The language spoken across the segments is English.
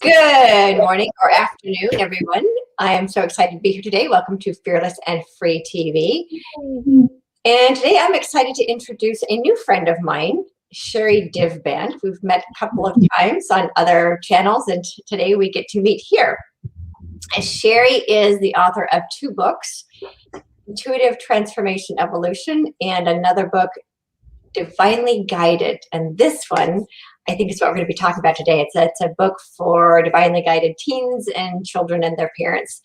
Good morning or afternoon, everyone. I am so excited to be here today. Welcome to Fearless and Free TV. And today I'm excited to introduce a new friend of mine, Sherri Divband. We've met a couple of times on other channels, and today we get to meet here. Sherri is the author of two books, Intuitive Transformation Evolution, and another book, Divinely Guided. And this one, I think, is what we're going to be talking about today. It's a book for divinely guided teens and children and their parents.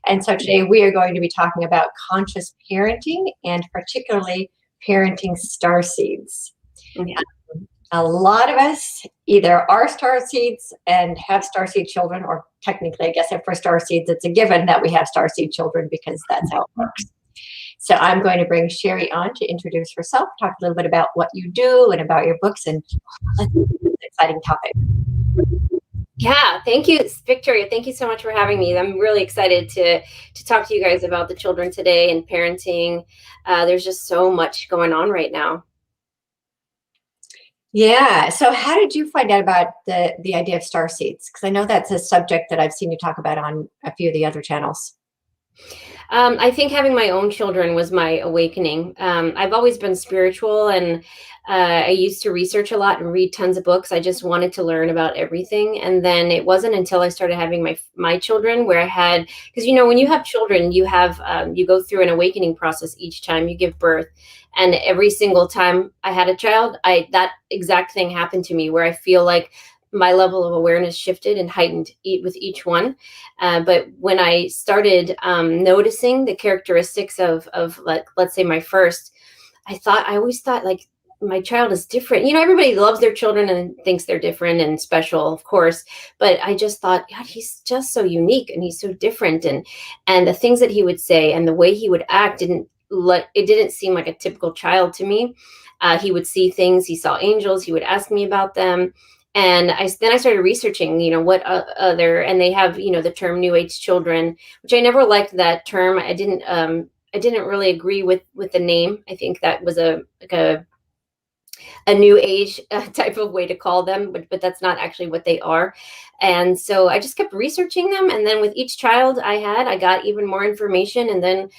And so today we are going to be talking about conscious parenting, and particularly parenting starseeds. A lot of us either are starseeds and have starseed children, or technically, I guess if we're starseeds, it's a given that we have starseed children because that's how it works. So I'm going to bring Sherri on to introduce herself, talk a little bit about what you do and about your books, and it's an exciting topic. Yeah, thank you, Victoria. Thank you so much for having me. I'm really excited to talk to you guys about the children today and parenting. There's just so much going on right now. Yeah. So how did you find out about the idea of starseeds? Because I know that's a subject that I've seen you talk about on a few of the other channels. I think having my own children was my awakening. I've always been spiritual, and I used to research a lot and read tons of books. I just wanted to learn about everything. And then it wasn't until I started having my children where I had, because when you have children, you have you go through an awakening process each time you give birth. And every single time I had a child, that exact thing happened to me, where I feel like my level of awareness shifted and heightened with each one. But when I started noticing the characteristics of like, let's say my first, I always thought like my child is different. Everybody loves their children and thinks they're different and special, of course. But I just thought, God, he's just so unique and he's so different. And the things that he would say and the way he would act it didn't seem like a typical child to me. He would see things, he saw angels, he would ask me about them. And then I started researching, what other, and they have, the term New Age children, which I never liked that term. I didn't really agree with the name. I think that was a New Age type of way to call them, but that's not actually what they are. And so I just kept researching them. And then with each child I got even more information. And then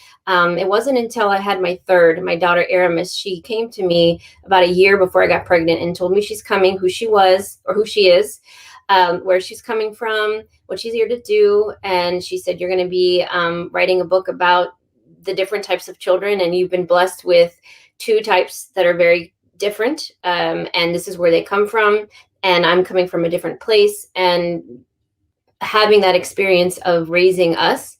it wasn't until I had my third, my daughter Aramis, she came to me about a year before I got pregnant and told me she's coming, who she was or who she is, where she's coming from, what she's here to do. And she said, you're going to be writing a book about the different types of children. And you've been blessed with two types that are very different. And this is where they come from. And I'm coming from a different place. And having that experience of raising us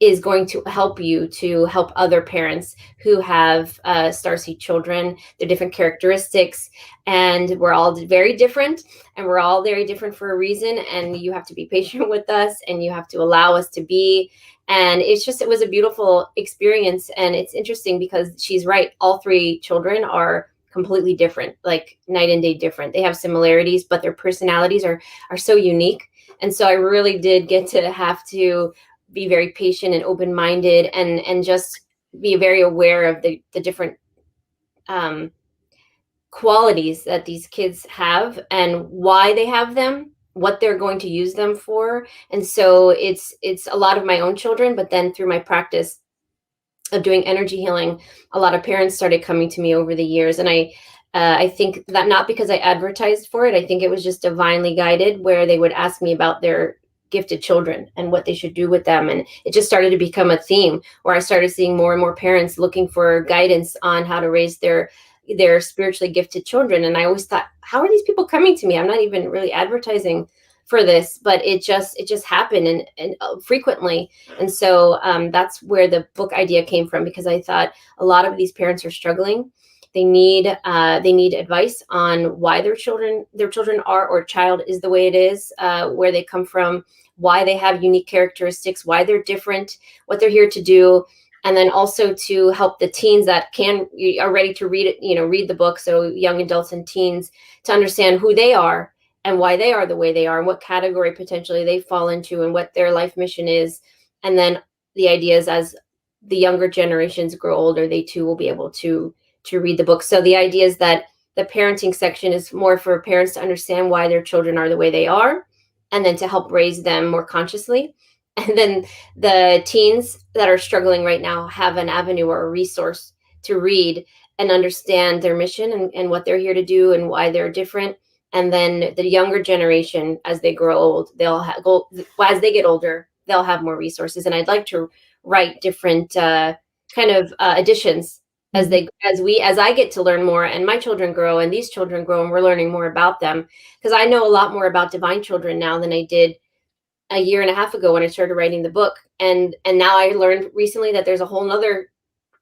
is going to help you to help other parents who have starseed children, their different characteristics. And we're all very different, and we're all very different for a reason. And you have to be patient with us, and you have to allow us to be. And it was a beautiful experience. And it's interesting because she's right. All three children are completely different, like night and day different. They have similarities, but their personalities are so unique. And so I really did get to have to be very patient and open-minded and just be very aware of the different qualities that these kids have and why they have them, what they're going to use them for. And so it's a lot of my own children, but then through my practice of doing energy healing, a lot of parents started coming to me over the years. And I think that not because I advertised for it, I think it was just divinely guided, where they would ask me about their gifted children and what they should do with them. And it just started to become a theme where I started seeing more and more parents looking for guidance on how to raise their spiritually gifted children. And I always thought, how are these people coming to me? I'm not even really advertising for this, but it just happened and frequently. And so that's where the book idea came from, because I thought a lot of these parents are struggling. They need advice on why their children are, or child is the way it is, where they come from, why they have unique characteristics, why they're different, what they're here to do. And then also to help the teens that are ready to read it, read the book. So young adults and teens to understand who they are and why they are the way they are, and what category potentially they fall into, and what their life mission is. And then the idea is, as the younger generations grow older, they too will be able to read the book. So the idea is that the parenting section is more for parents to understand why their children are the way they are, and then to help raise them more consciously. And then the teens that are struggling right now have an avenue or a resource to read and understand their mission and what they're here to do and why they're different. And then the younger generation, as they grow old, as they get older, they'll have more resources. And I'd like to write different editions as I get to learn more, and my children grow and these children grow, and we're learning more about them, because I know a lot more about divine children now than I did a year and a half ago when I started writing the book. And now I learned recently that there's a whole nother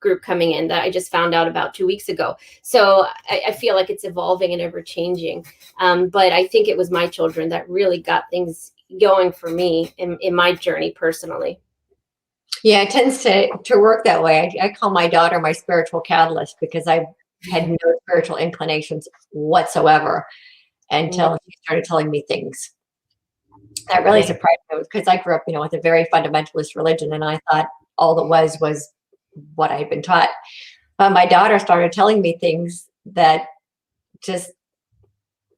group coming in that I just found out about 2 weeks ago. So I feel like it's evolving and ever changing. But I think it was my children that really got things going for me in my journey personally. Yeah, it tends to work that way. I call my daughter my spiritual catalyst, because I had no spiritual inclinations whatsoever until she started telling me things. That really surprised me, because I grew up, with a very fundamentalist religion, and I thought all that was what I had been taught. But my daughter started telling me things that just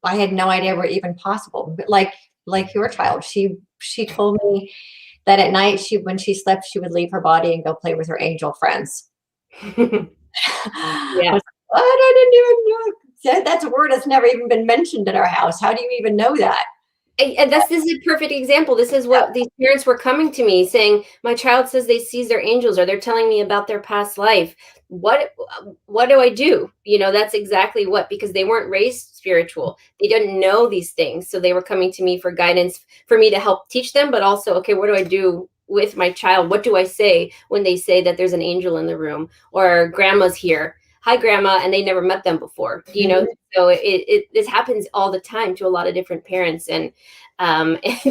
I had no idea were even possible. Like your child, she told me that at night, when she slept, she would leave her body and go play with her angel friends. Yeah. I didn't even know. That's a word that's never even been mentioned in our house. How do you even know that? And this is a perfect example. This is what these parents were coming to me saying, my child says they sees their angels, or they're telling me about their past life. What do I do? That's exactly because they weren't raised spiritual. They didn't know these things. So they were coming to me for guidance, for me to help teach them, but also, okay, what do I do with my child? What do I say when they say that there's an angel in the room, or grandma's here? Hi, grandma, and they never met them before, So this happens all the time to a lot of different parents. And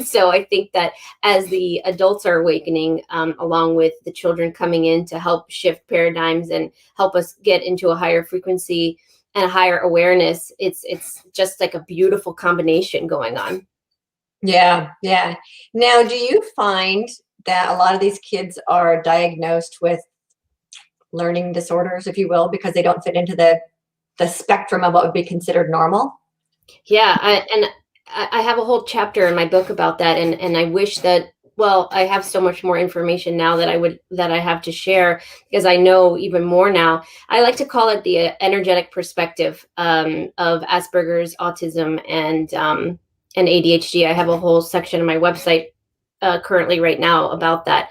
so I think that as the adults are awakening, along with the children coming in to help shift paradigms and help us get into a higher frequency and a higher awareness, it's just like a beautiful combination going on. Yeah. Now, do you find that a lot of these kids are diagnosed with learning disorders, if you will, because they don't fit into the spectrum of what would be considered normal? Yeah, I have a whole chapter in my book about that, and I wish that, well, I have so much more information now that I have to share, because I know even more now. I like to call it the energetic perspective of Asperger's, autism, and ADHD. I have a whole section on my website currently right now about that.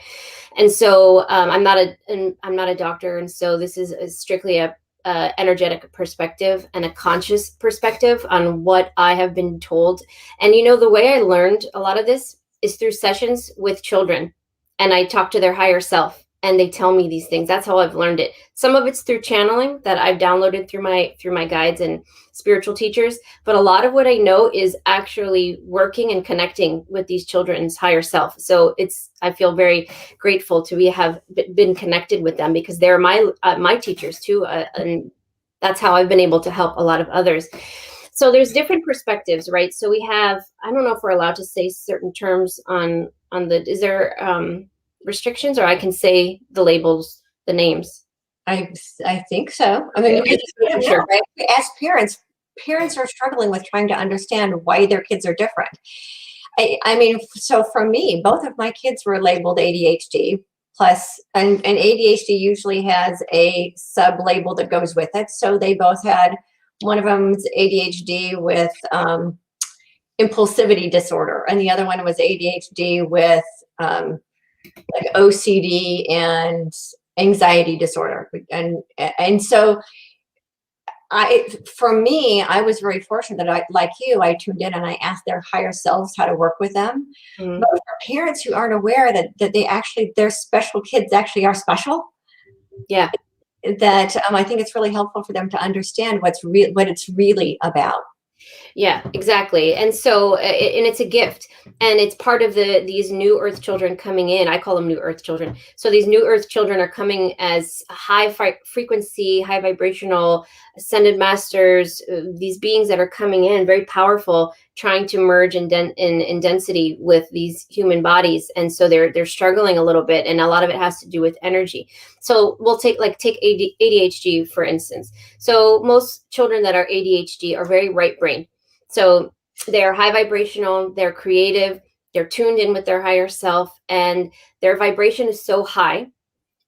And so I'm not a doctor, and so this is strictly a energetic perspective and a conscious perspective on what I have been told. And the way I learned a lot of this is through sessions with children, and I talk to their higher self, and they tell me these things. That's how I've learned it. Some of it's through channeling that I've downloaded through my guides and spiritual teachers, but a lot of what I know is actually working and connecting with these children's higher self. So I feel very grateful to have been connected with them, because they're my teachers too, and that's how I've been able to help a lot of others. So there's different perspectives, right? So we have, I don't know if we're allowed to say certain terms on is there restrictions, or I can say the labels, the names? I think so. I mean, sure. Right? As parents are struggling with trying to understand why their kids are different. I mean, so for me, both of my kids were labeled ADHD plus, and ADHD usually has a sub-label that goes with it. So they both had, one of them's ADHD with impulsivity disorder, and the other one was ADHD with like OCD and anxiety disorder. And so for me, I was very fortunate that I tuned in and I asked their higher selves how to work with them. Mm-hmm. But for parents who aren't aware that their special kids actually are special. Yeah. That I think it's really helpful for them to understand what it's really about. Yeah, exactly. And so, and it's a gift, and it's part of these new earth children coming in. I call them new earth children. So these new earth children are coming as high frequency, high vibrational ascended masters, these beings that are coming in very powerful, trying to merge in density with these human bodies. And so they're struggling a little bit, and a lot of it has to do with energy. So we'll take ADHD, for instance. So most children that are ADHD are very right brain. So They're high vibrational, they're creative, they're tuned in with their higher self, and their vibration is so high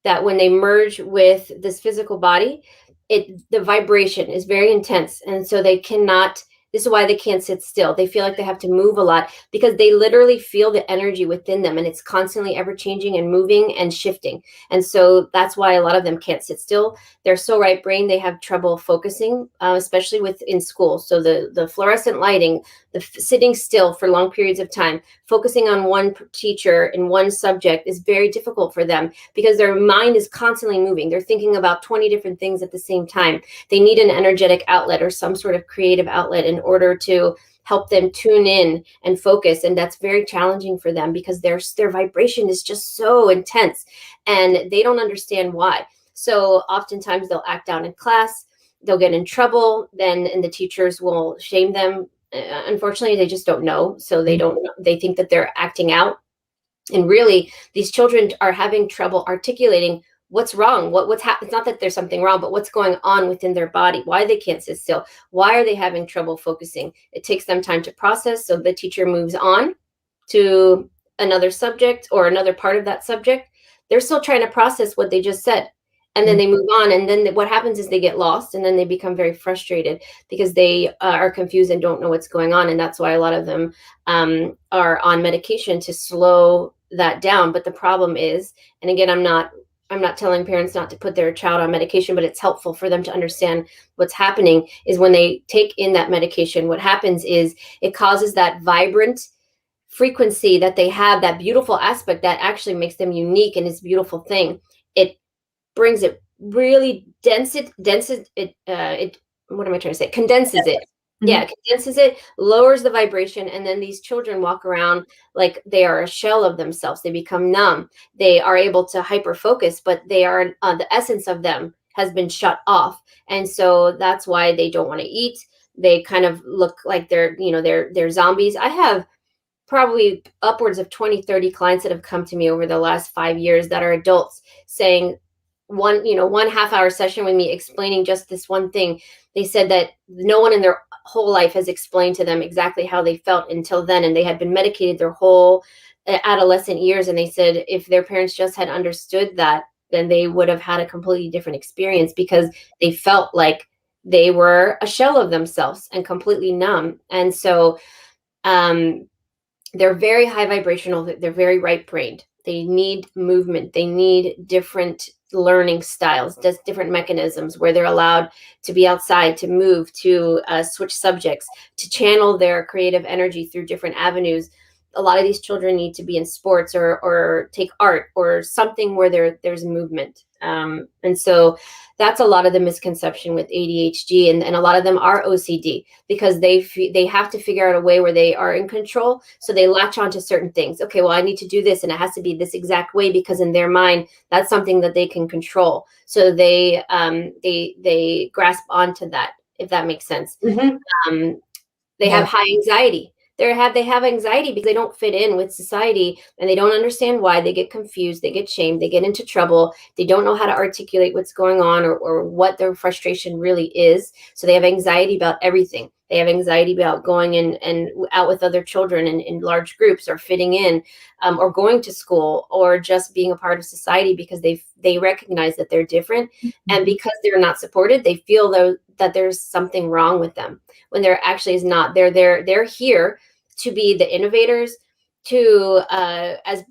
that when they merge with this physical body, the vibration is very intense, and so they cannot. This is why they can't sit still. They feel like they have to move a lot because they literally feel the energy within them, and it's constantly ever changing and moving and shifting. And so that's why a lot of them can't sit still. They're so right brain, they have trouble focusing, especially in school. So the fluorescent lighting, the sitting still for long periods of time, focusing on one teacher in one subject is very difficult for them because their mind is constantly moving. They're thinking about 20 different things at the same time. They need an energetic outlet or some sort of creative outlet in order to help them tune in and focus. And that's very challenging for them because their vibration is just so intense and they don't understand why. So oftentimes they'll act down in class, they'll get in trouble, and the teachers will shame them. Unfortunately, they just don't know. So they think that they're acting out. And really, these children are having trouble articulating what's wrong, what's happening. It's not that there's something wrong, but what's going on within their body, why they can't sit still, why are they having trouble focusing. It takes them time to process. So the teacher moves on to another subject or another part of that subject. They're still trying to process what they just said. And then they move on. And then what happens is they get lost and then they become very frustrated because they are confused and don't know what's going on. And that's why a lot of them are on medication to slow that down. But the problem is, and again, I'm not telling parents not to put their child on medication, but it's helpful for them to understand what's happening is when they take in that medication, what happens is it causes that vibrant frequency that they have, that beautiful aspect that actually makes them unique and is a beautiful thing. It brings it really condenses it. Yeah, condenses it, lowers the vibration, and then these children walk around like they are a shell of themselves. They become numb. They are able to hyper focus, but they are the essence of them has been shut off, and so that's why they don't want to eat. They kind of look like they're zombies. I have probably upwards of 20-30 clients that have come to me over the last 5 years that are adults saying one half-hour session with me explaining just this one thing. They said that no one in their whole life has explained to them exactly how they felt until then, and they had been medicated their whole adolescent years, and they said if their parents just had understood that, then they would have had a completely different experience because they felt like they were a shell of themselves and completely numb. And so they're very high vibrational, they're very right-brained. They need movement, they need different learning styles, different mechanisms where they're allowed to be outside, to move, to switch subjects, to channel their creative energy through different avenues. A lot of these children need to be in sports or take art or something where there's movement. And so that's a lot of the misconception with ADHD, and a lot of them are OCD because they have to figure out a way where they are in control. So they latch on to certain things. Okay, well, I need to do this and it has to be this exact way because in their mind, that's something that they can control. So they grasp onto that, if that makes sense. They have high anxiety. They have anxiety because they don't fit in with society and they don't understand why. They get confused, they get shamed, they get into trouble. They don't know how to articulate what's going on or what their frustration really is. So they have anxiety about everything. They have anxiety about going and out with other children in large groups or fitting in or going to school or just being a part of society because they recognize that they're different. And because they're not supported, they feel that there's something wrong with them when there actually is not. They're here to be the innovators, to as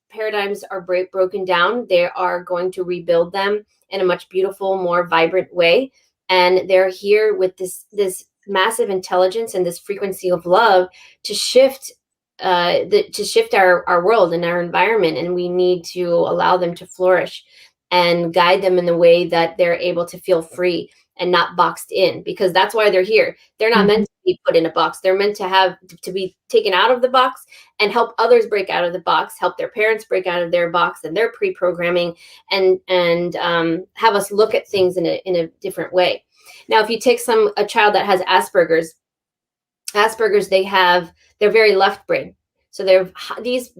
paradigms are broken down, they are going to rebuild them in a much beautiful, more vibrant way. And they're here with this massive intelligence and this frequency of love to shift our world and our environment. And we need to allow them to flourish and guide them in the way that they're able to feel free and not boxed in, because that's why they're here. They're not meant to be put in a box. They're meant to be taken out of the box and help others break out of the box, help their parents break out of their box and their pre-programming, and have us look at things in a different way. Now, if you take a child that has Asperger's, they're very left brain. So these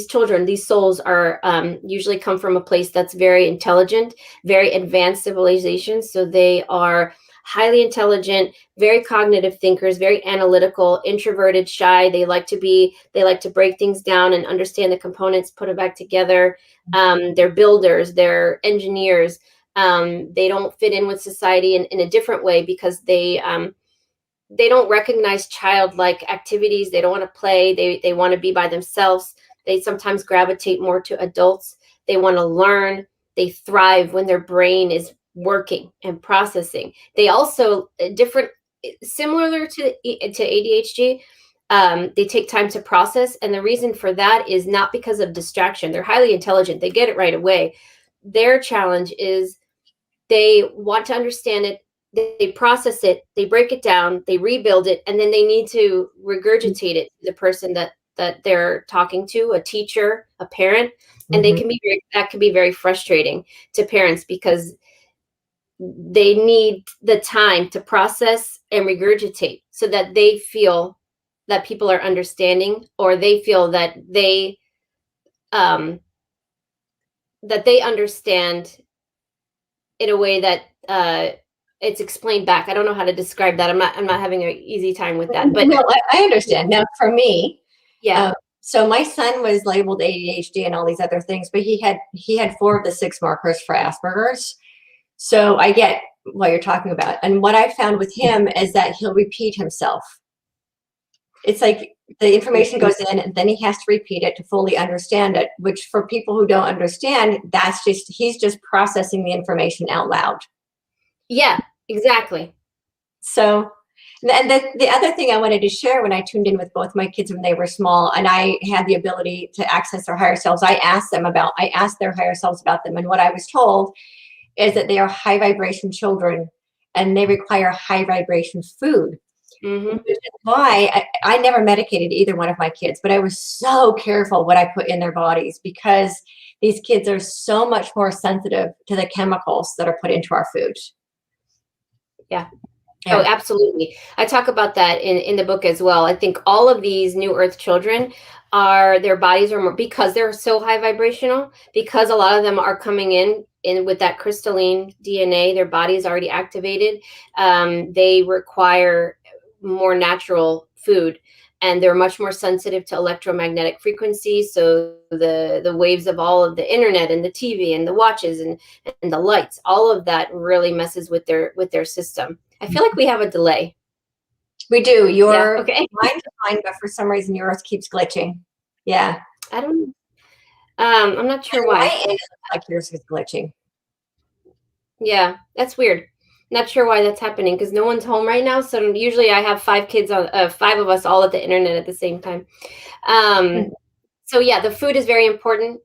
children, these souls are usually come from a place that's very intelligent, very advanced civilization. So they are highly intelligent, very cognitive thinkers, very analytical, introverted, shy. They like to break things down and understand the components, put it back together. They're builders, they're engineers. They don't fit in with society in a different way because they don't recognize childlike activities. They don't want to play. They want to be by themselves. They sometimes gravitate more to adults. They want to learn. They thrive when their brain is working and processing. They also different similar to ADHD. They take time to process, and the reason for that is not because of distraction. They're highly intelligent. They get it right away. Their challenge is they want to understand it, they process it, they break it down, they rebuild it, and then they need to regurgitate it to the person that they're talking to, a teacher, a parent. And that can be very frustrating to parents because they need the time to process and regurgitate so that they feel that people are understanding, or they feel that they understand in a way that it's explained back. I don't know how to describe that. I'm not having an easy time with that. But no, I understand. Now, for me, yeah. So my son was labeled ADHD and all these other things, but he had 4 of the 6 markers for Asperger's. So I get what you're talking about. And what I found with him is that he'll repeat himself. It's like the information goes in and then he has to repeat it to fully understand it, which for people who don't understand, he's just processing the information out loud. Yeah, exactly. So, and the other thing I wanted to share, when I tuned in with both my kids when they were small and I had the ability to access their higher selves, I asked their higher selves about them. And what I was told is that they are high vibration children and they require high vibration food. Which is why I never medicated either one of my kids, but I was so careful what I put in their bodies because these kids are so much more sensitive to the chemicals that are put into our food. Yeah. Oh, absolutely. I talk about that in the book as well. I think all of these new earth children their bodies are more, because they're so high vibrational, because a lot of them are coming in with that crystalline DNA, their body is already activated. They require more natural food, and they're much more sensitive to electromagnetic frequencies. So the waves of all of the internet and the TV and the watches and the lights, all of that really messes with their system. I feel like we have a delay. We do. Okay. Mine's fine, but for some reason yours keeps glitching. Yeah. I don't know. I'm not sure why. My end looks like yours is glitching. Yeah, that's weird. Not sure why that's happening because no one's home right now. So usually I have 5 kids 5 of us all at the internet at the same time. So yeah, the food is very important.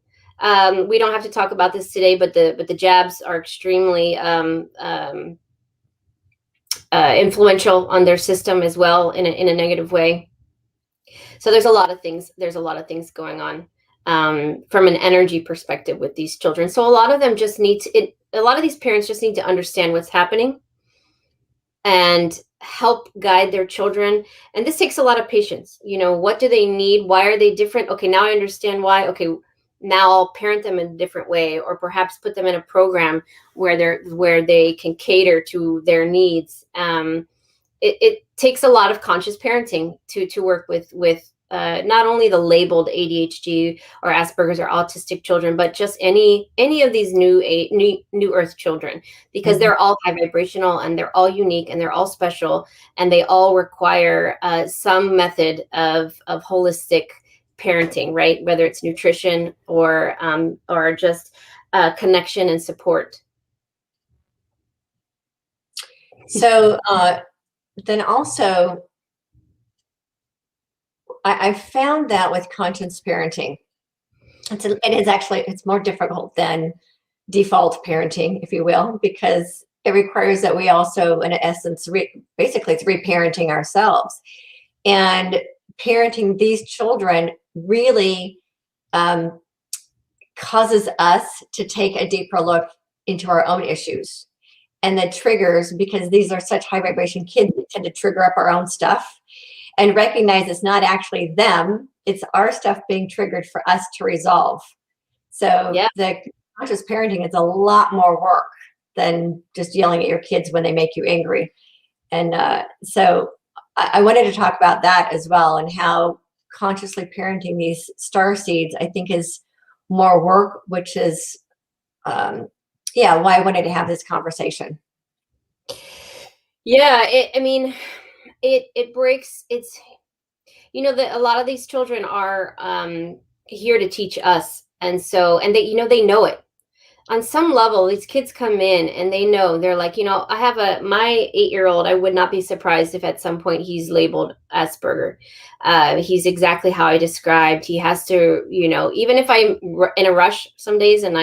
We don't have to talk about this today, but the jabs are extremely influential on their system as well in a negative way. So there's a lot of things going on from an energy perspective with these children. So a lot of them just a lot of these parents just need to understand what's happening and help guide their children. And this takes a lot of patience. What do they need? Why are they different? Okay, now I understand why. Okay, now I'll parent them in a different way, or perhaps put them in a program where they can cater to their needs. It takes a lot of conscious parenting to work with not only the labeled ADHD or Asperger's or autistic children, but just any of these new earth children, because they're all high vibrational and they're all unique and they're all special, and they all require some method of holistic parenting, right? Whether it's nutrition or just connection and support. So then also, I found that with conscious parenting, it's more difficult than default parenting, if you will, because it requires that we also, in essence, basically it's reparenting ourselves. And parenting these children really causes us to take a deeper look into our own issues and the triggers, because these are such high vibration kids that tend to trigger up our own stuff, and recognize it's not actually them, it's our stuff being triggered for us to resolve. So the conscious parenting is a lot more work. than just yelling at your kids when they make you angry. And so I wanted to talk about that as well, and how consciously parenting these star seeds, I think, is more work, which is, yeah, why I wanted to have this conversation. Yeah, I mean, it breaks. It's, that a lot of these children are here to teach us, and so, and they know it. On some level, these kids come in and they know, they're like, I have my 8-year-old. I would not be surprised if at some point he's labeled Asperger. He's exactly how I described. He has to, even if I'm in a rush some days and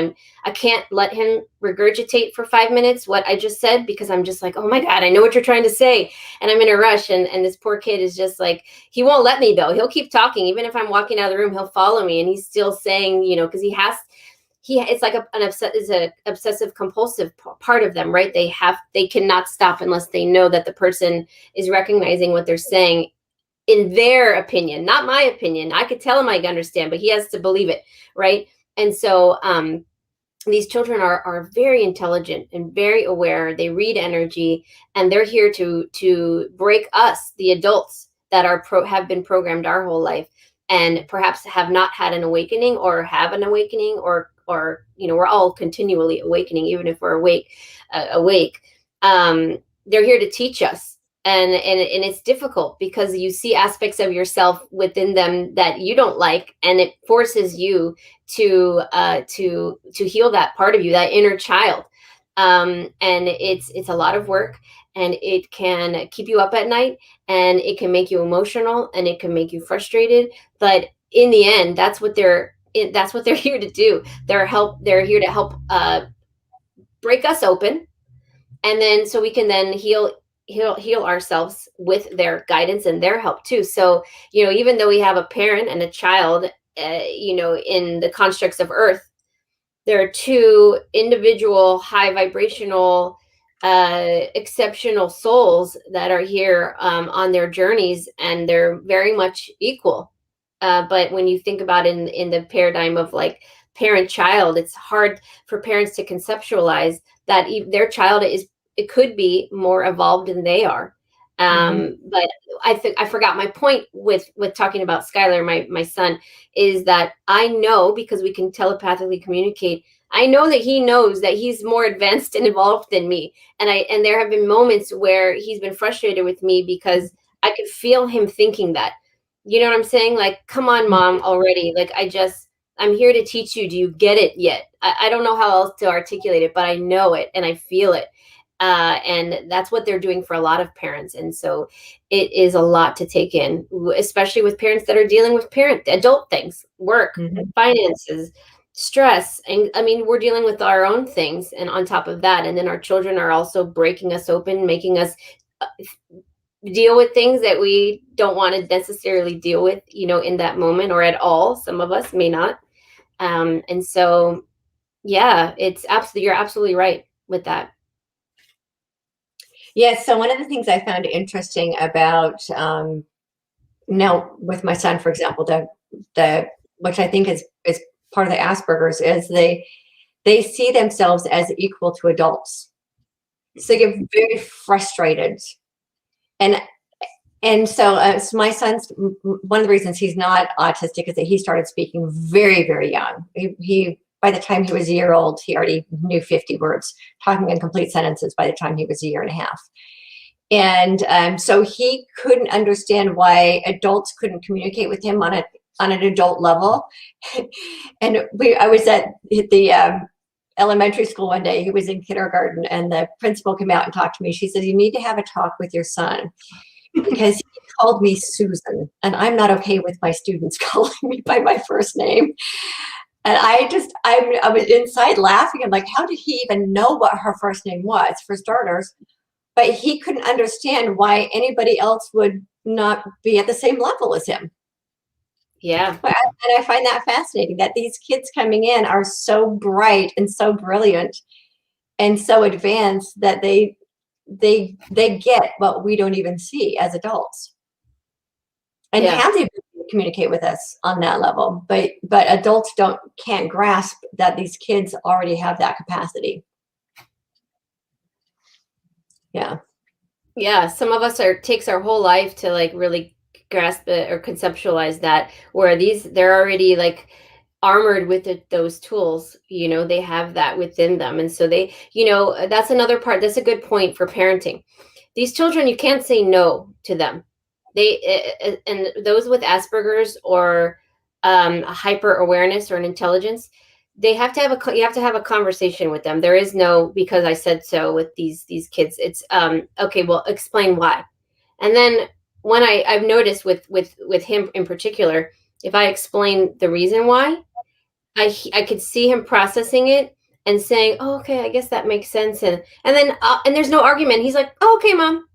I can't let him regurgitate for 5 minutes what I just said, because I'm just like, oh my God, I know what you're trying to say. And I'm in a rush. And this poor kid is just like, he won't let me though. He'll keep talking. Even if I'm walking out of the room, he'll follow me. And he's still saying, because it's like an obsessive compulsive part of them, right? They cannot stop unless they know that the person is recognizing what they're saying in their opinion, not my opinion. I could tell him I understand, but he has to believe it, right? And so these children are very intelligent and very aware. They read energy, and they're here to break us, the adults that have been programmed our whole life, and perhaps have not had an awakening, or have an awakening, or we're all continually awakening, even if we're awake. They're here to teach us, and it's difficult because you see aspects of yourself within them that you don't like, and it forces you to heal that part of you, that inner child. And it's a lot of work, and it can keep you up at night, and it can make you emotional, and it can make you frustrated. But in the end, that's what they're here to do. They're here to help break us open, and then so we can then heal ourselves with their guidance and their help too. So, even though we have a parent and a child, in the constructs of Earth, there are two individual, high vibrational, exceptional souls that are here on their journeys, and they're very much equal. But when you think about it in the paradigm of like parent-child, it's hard for parents to conceptualize that their child it could be more evolved than they are. But I forgot my point with talking about Skylar, my son, is that I know, because we can telepathically communicate, I know that he knows that he's more advanced and evolved than me. And there have been moments where he's been frustrated with me because I could feel him thinking that. You know what I'm saying? Like, come on, Mom, already. Like, I'm here to teach you. Do you get it yet? I don't know how else to articulate it, but I know it and I feel it. And that's what they're doing for a lot of parents. And so it is a lot to take in, especially with parents that are dealing with adult things, work, finances, stress. And I mean, we're dealing with our own things. And on top of that, and then our children are also breaking us open, making us deal with things that we don't want to necessarily deal with, in that moment or at all. Some of us may not. And so, yeah, you're absolutely right with that. Yes. So one of the things I found interesting about now with my son, for example, the which I think is part of the Asperger's, is they see themselves as equal to adults. So they get very frustrated. And so, so my son's, one of the reasons he's not autistic is that he started speaking very, very young. He by the time he was a year old, he already knew 50 words, talking in complete sentences by the time he was a year and a half. And so he couldn't understand why adults couldn't communicate with him on an adult level. And I was at the elementary school one day. He was in kindergarten, and the principal came out and talked to me. She said, "You need to have a talk with your son, because he called me Susan, and I'm not okay with my students calling me by my first name." And I was inside laughing. I'm like, how did he even know what her first name was, for starters? But he couldn't understand why anybody else would not be at the same level as him. Yeah. And I find that fascinating, that these kids coming in are so bright and so brilliant and so advanced that they get what we don't even see as adults, and have the ability to communicate with us on that level. But adults can't grasp that these kids already have that capacity. Yeah, some of us takes our whole life to like really grasp it or conceptualize that, where they're already like armored with those tools, they have that within them. And so that's another part. That's a good point for parenting. These children, you can't say no to them. And those with Asperger's or a hyper awareness or an intelligence, you have to have a conversation with them. There is no because I said so with these kids. It's okay, well, explain why. And then when I've noticed with him in particular, if I explain the reason why, I could see him processing it and saying, "Oh, okay, I guess that makes sense." And there's no argument. He's like, "Oh, okay, mom."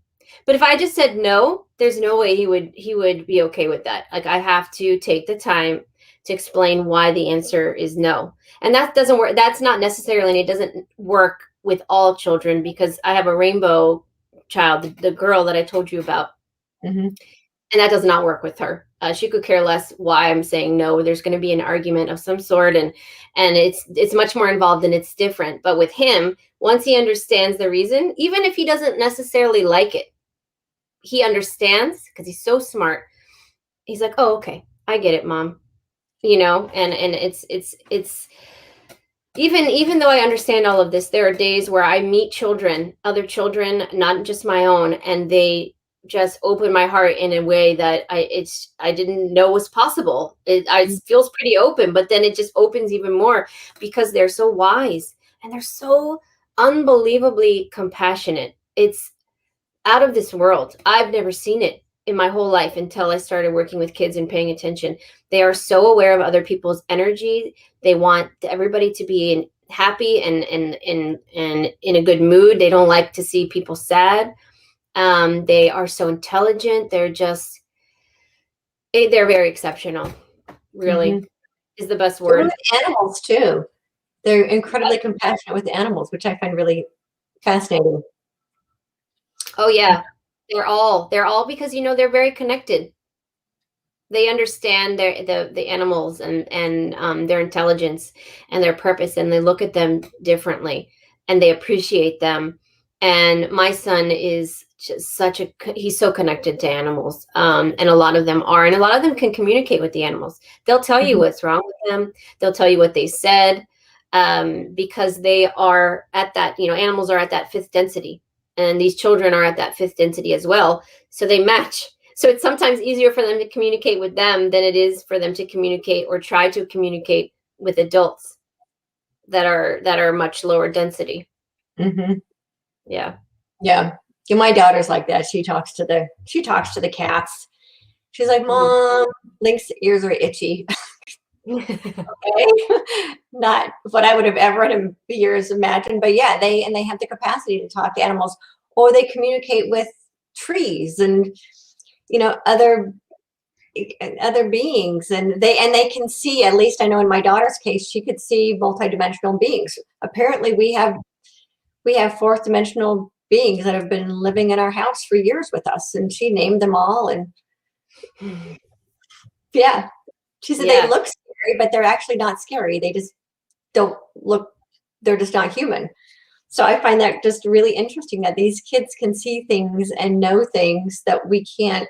But if I just said no, there's no way he would be okay with that. Like I have to take the time to explain why the answer is no. And that doesn't work. That's not necessarily, and it doesn't work with all children because I have a rainbow child, the girl that I told you about. Mm-hmm. And that does not work with her. She could care less why I'm saying no. There's going to be an argument of some sort, and it's much more involved and it's different. But with him, once he understands the reason, even if he doesn't necessarily like it, he understands because he's so smart. He's like, "Oh, okay, I get it, mom." And it's even though I understand all of this, there are days where I meet other children, not just my own, and they just open my heart in a way that I didn't know was possible. It feels pretty open, but then it just opens even more because they're so wise and they're so unbelievably compassionate. It's out of this world. I've never seen it in my whole life until I started working with kids and paying attention. They are so aware of other people's energy. They want everybody to be happy and in a good mood. They don't like to see people sad. They are so intelligent. They're very exceptional. Really, is the best word. With animals too. They're incredibly compassionate with animals, which I find really fascinating. Oh yeah, they're all because they're very connected. They understand the animals and their intelligence and their purpose, and they look at them differently, and they appreciate them. And my son is just he's so connected to animals, and a lot of them are, and a lot of them can communicate with the animals. They'll tell you what's wrong with them. They'll tell you what they said, because they are at that. Animals are at that fifth density. And these children are at that fifth density as well. So they match. So it's sometimes easier for them to communicate with them than it is for them to communicate or try to communicate with adults that are much lower density. Mm-hmm. Yeah. Yeah. My daughter's like that. She talks to the cats. She's like, "Mom, Link's ears are itchy." Okay. Not what I would have ever in years imagined, but yeah, they have the capacity to talk to animals, or they communicate with trees and other beings, and they can see. At least I know in my daughter's case, she could see multidimensional beings. Apparently, we have fourth dimensional beings that have been living in our house for years with us, and she named them all. And yeah, she said they look scary, but they're actually not scary. They just don't look, they're just not human. So I find that just really interesting that these kids can see things and know things that we can't,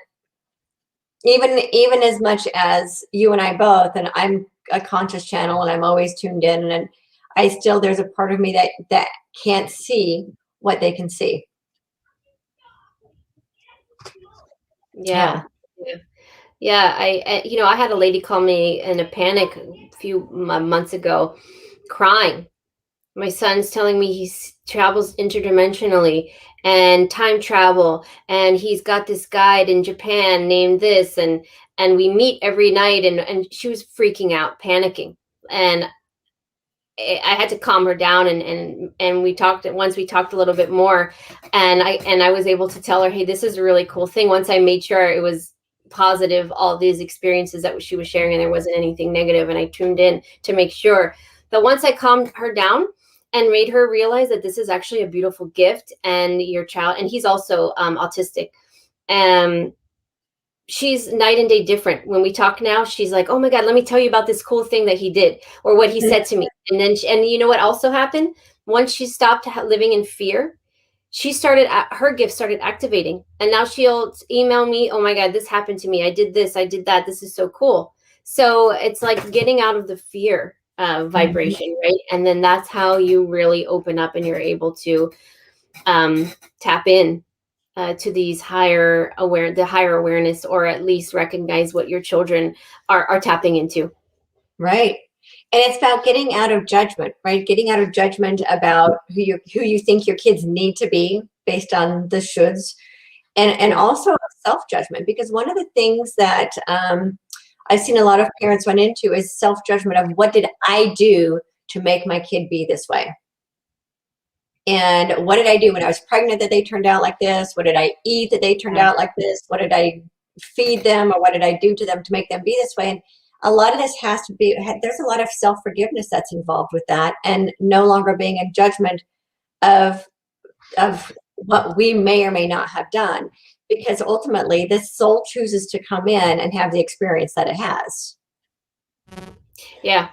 even as much as you and I both. And I'm a conscious channel and I'm always tuned in, and there's a part of me that can't see what they can see. Yeah. I had a lady call me in a panic a few months ago, crying. My son's telling me he travels interdimensionally and time travel, and he's got this guide in Japan named this, and we meet every night, and she was freaking out, panicking. And I had to calm her down, and we talked a little bit more, and I was able to tell her, hey, this is a really cool thing. Once I made sure it was positive, all these experiences that she was sharing, and there wasn't anything negative, and I tuned in to make sure. But once I calmed her down and made her realize that this is actually a beautiful gift, and your child, and he's also autistic, she's night and day different. When we talk now, she's like, "Oh my God, let me tell you about this cool thing that he did or what he said to me." And then, and you know what also happened? Once she stopped living in fear, she started, her gift started activating, and now she'll email me, oh my God, this happened to me, I did this, I did that, this is so cool. So it's like getting out of the fear vibration, right? And then that's how you really open up and you're able to tap in to these the higher awareness, or at least recognize what your children are tapping into. Right. And it's about getting out of judgment, right? Getting out of judgment about who you think your kids need to be based on the shoulds, and also self-judgment, because one of the things that I've seen a lot of parents run into is self-judgment of, what did I do to make my kid be this way? And what did I do when I was pregnant that they turned out like this? What did I eat that they turned out like this? What did I feed them, or what did I do to them to make them be this way? And a lot of this has to be, there's a lot of self-forgiveness that's involved with that, and no longer being in judgment of what we may or may not have done, because ultimately this soul chooses to come in and have the experience that it has. Yeah, I mean,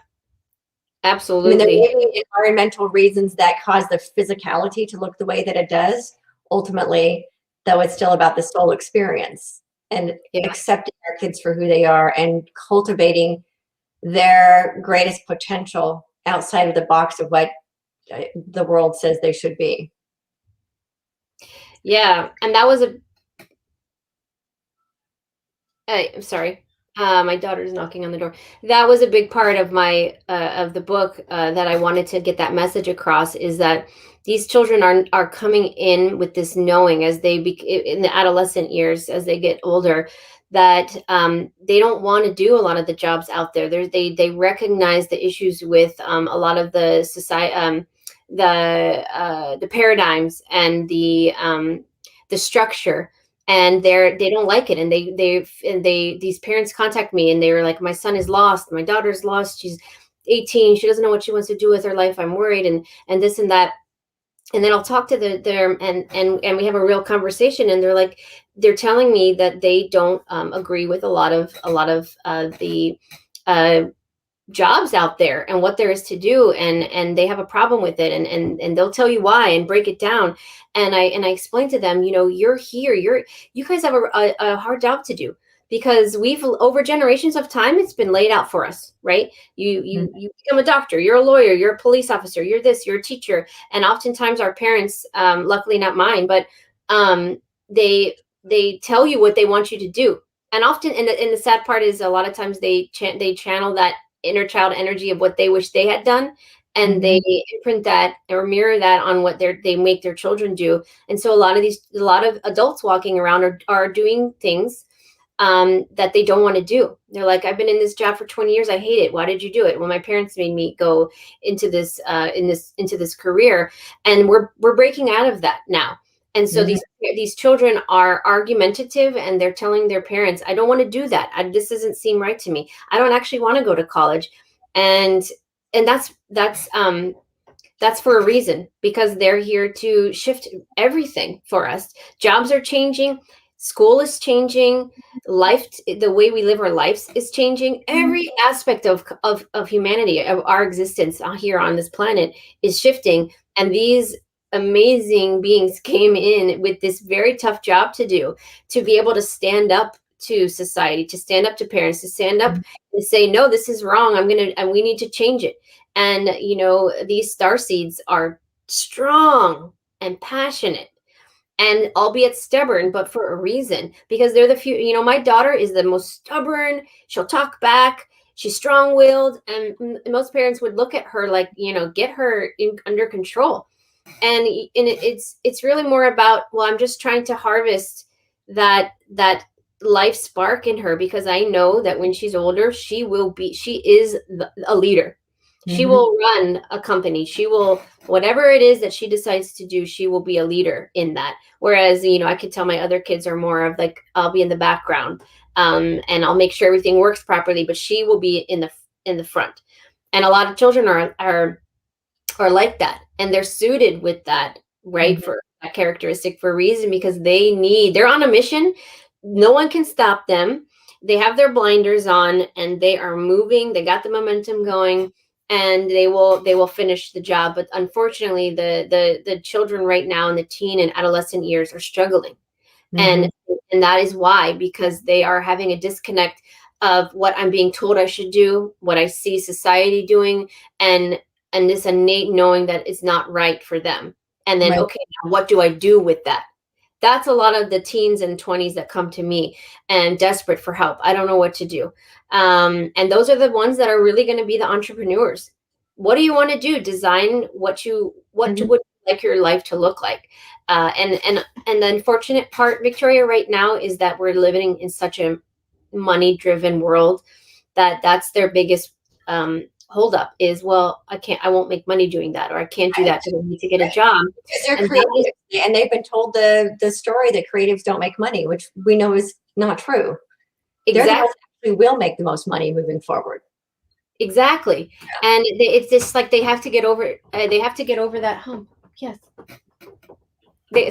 there absolutely. may be environmental reasons that cause the physicality to look the way that it does. Ultimately, though, it's still about the soul experience, and Yeah. accepting our kids for who they are and cultivating their greatest potential outside of the box of what the world says they should be. Yeah, and that was I'm sorry. My daughter's knocking on the door. That was a big part of my of the book, that I wanted to get that message across, is that these children are coming in with this knowing, as they in the adolescent years, as they get older, that they don't want to do a lot of the jobs out there. They recognize the issues with a lot of the society, the paradigms, and the structure, and they don't like it, and they these parents contact me, and they were like, my son is lost, my daughter's lost, she's 18, she doesn't know what she wants to do with her life, I'm worried, and this and that. And then I'll talk to their and we have a real conversation, and they're telling me that they don't agree with a lot of the uh, jobs out there and what there is to do, and they have a problem with it, and they'll tell you why and break it down. And I explain to them, you're here, you guys have a hard job to do, because we've, over generations of time, it's been laid out for us, right? You become a doctor, you're a lawyer, you're a police officer, you're this, you're a teacher. And oftentimes our parents, luckily not mine, but they tell you what they want you to do. And often, and the sad part is, a lot of times they channel that inner child energy of what they wish they had done, and they imprint that or mirror that on what they make their children do. And so a lot of adults walking around are doing things that they don't want to do. They're like, I've been in this job for 20 years, I hate it, why did you do it? Well, my parents made me go into this into this career, and we're breaking out of that now. And so these children are argumentative, and they're telling their parents, I don't want to do that. This doesn't seem right to me. I don't actually want to go to college. And that's for a reason, because they're here to shift everything for us. Jobs are changing, school is changing, life, the way we live our lives is changing. Every aspect of humanity, of our existence here on this planet, is shifting. And these amazing beings came in with this very tough job to do, to be able to stand up to society, to stand up to parents, to stand up and say, no, this is wrong, and we need to change it. And these star seeds are strong and passionate, and albeit stubborn, but for a reason, because they're the few. My daughter is the most stubborn. She'll talk back, she's strong-willed, and most parents would look at her like, get her under control. And it's really more about, well, I'm just trying to harvest that life spark in her, because I know that when she's older, she is a leader. She will run a company. She will, whatever it is that she decides to do, she will be a leader in that. Whereas, I could tell my other kids are more of like, I'll be in the background, and I'll make sure everything works properly, but she will be in the front. And a lot of children are like that, and they're suited with that, right? For that characteristic, for a reason, because they're on a mission. No one can stop them. They have their blinders on, and they are moving. They got the momentum going, and they will finish the job. But unfortunately, the children right now in the teen and adolescent years are struggling. Mm-hmm. And that is why, because they are having a disconnect of what I'm being told I should do, what I see society doing, and this innate knowing that it's not right for them. And then, Right. okay, now what do I do with that? That's a lot of the teens and 20s that come to me and desperate for help. I don't know what to do. And those are the ones that are really going to be the entrepreneurs. What do you want to do? Design what you would like your life to look like. And the unfortunate part, Victoria, right now is that we're living in such a money-driven world that that's their biggest holdup is, well, I won't make money doing that, or I can't do that because I need to get a job. Because they're And that is creative, and they've been told the story that creatives don't make money, which we know is not true. They're the exactly. ones who will make the most money moving forward. Exactly. And it's just like they have to get over that hump. Yes. They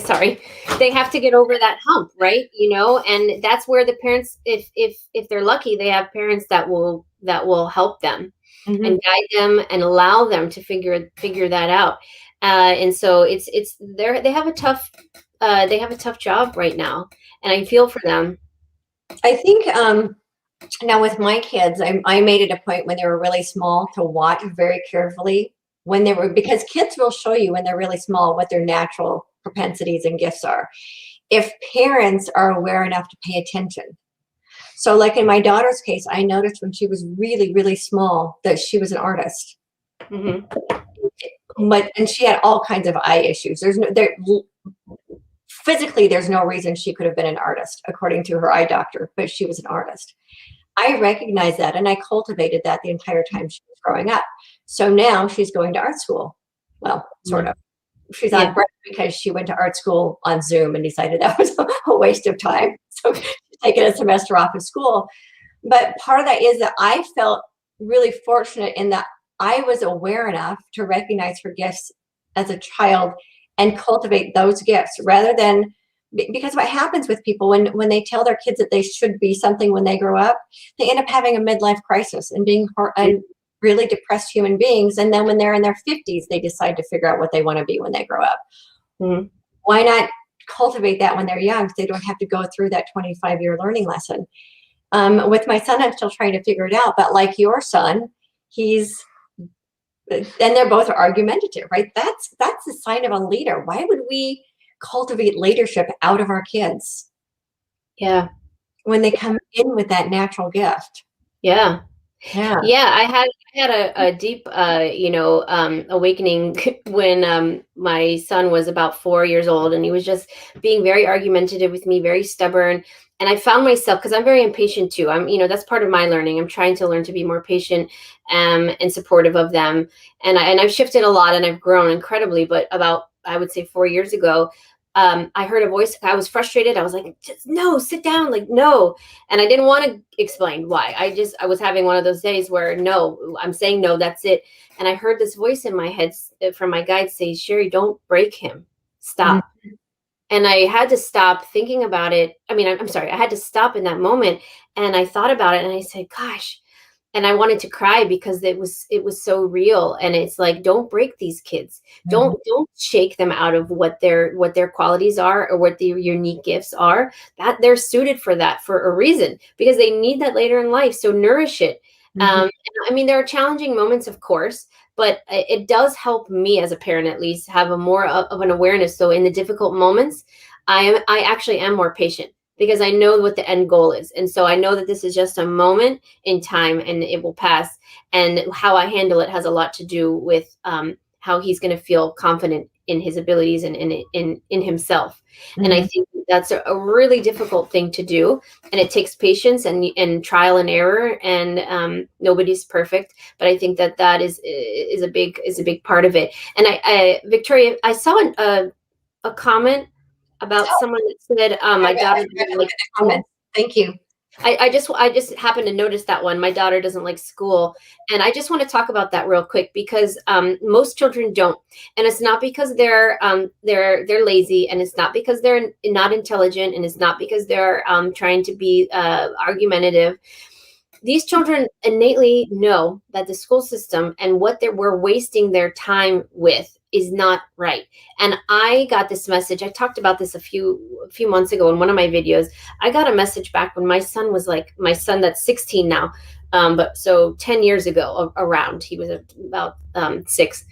have to get over that hump, right? And that's where the parents, if they're lucky, they have parents that will help them Mm-hmm. and guide them and allow them to figure that out. And so they have a tough job right now, and I feel for them. I think now with my kids, I made it a point when they were really small to watch very carefully because kids will show you when they're really small what their natural propensities and gifts are. If parents are aware enough to pay attention. So like in my daughter's case, I noticed when she was really, really small that she was an artist. Mm-hmm. And she had all kinds of eye issues. Physically, there's no reason she could have been an artist, according to her eye doctor, but she was an artist. I recognized that, and I cultivated that the entire time she was growing up. So now she's going to art school. Well, sort of. She's on break because she went to art school on Zoom and decided that was a waste of time. So she's taking a semester off of school. But part of that is that I felt really fortunate in that I was aware enough to recognize her gifts as a child and cultivate those gifts rather than, because what happens with people when they tell their kids that they should be something when they grow up, they end up having a midlife crisis and being really depressed human beings. And then when they're in their 50s, they decide to figure out what they want to be when they grow up. Mm-hmm. Why not cultivate that when they're young so they don't have to go through that 25-year learning lesson? With my son, I'm still trying to figure it out. But like your son, and they're both argumentative, right? That's a sign of a leader. Why would we cultivate leadership out of our kids? Yeah. When they come in with that natural gift. Yeah. Yeah. Yeah. I had a deep, awakening when my son was about 4 years old, and he was just being very argumentative with me, very stubborn. And I found myself, because I'm very impatient too. That's part of my learning. I'm trying to learn to be more patient and supportive of them. And I've shifted a lot, and I've grown incredibly. But about, I would say 4 years ago, I heard a voice. I was frustrated. I was like, just no, sit down. Like, no. And I didn't want to explain why. I was having one of those days where no, I'm saying no, that's it. And I heard this voice in my head from my guide say, Sherri, don't break him. Stop. Mm-hmm. And I had to stop thinking about it. I'm sorry. I had to stop in that moment. And I thought about it and I said, gosh, and I wanted to cry because it was so real. And it's like, don't break these kids. Mm-hmm. Don't shake them out of what their qualities are or what their unique gifts are. That they're suited for that for a reason, because they need that later in life. So nourish it. Mm-hmm. There are challenging moments, of course, but it does help me as a parent, at least, have a more of an awareness. So in the difficult moments, I actually am more patient, because I know what the end goal is. And so I know that this is just a moment in time and it will pass. And how I handle it has a lot to do with how he's going to feel confident in his abilities and in himself. Mm-hmm. And I think that's a really difficult thing to do. And it takes patience and trial and error, and nobody's perfect. But I think that is a big part of it. And Victoria, I saw a comment about someone that said, my daughter doesn't like school. Thank you. I just happened to notice that one. My daughter doesn't like school. And I just want to talk about that real quick, because most children don't. And it's not because they're lazy, and it's not because they're not intelligent, and it's not because they're trying to be argumentative. These children innately know that the school system and what we're wasting their time with is not right. And I got this message. I talked about this a few months ago in one of my videos. I got a message back when my son was like, my son that's 16 now, but so 10 years ago around, he was about 6,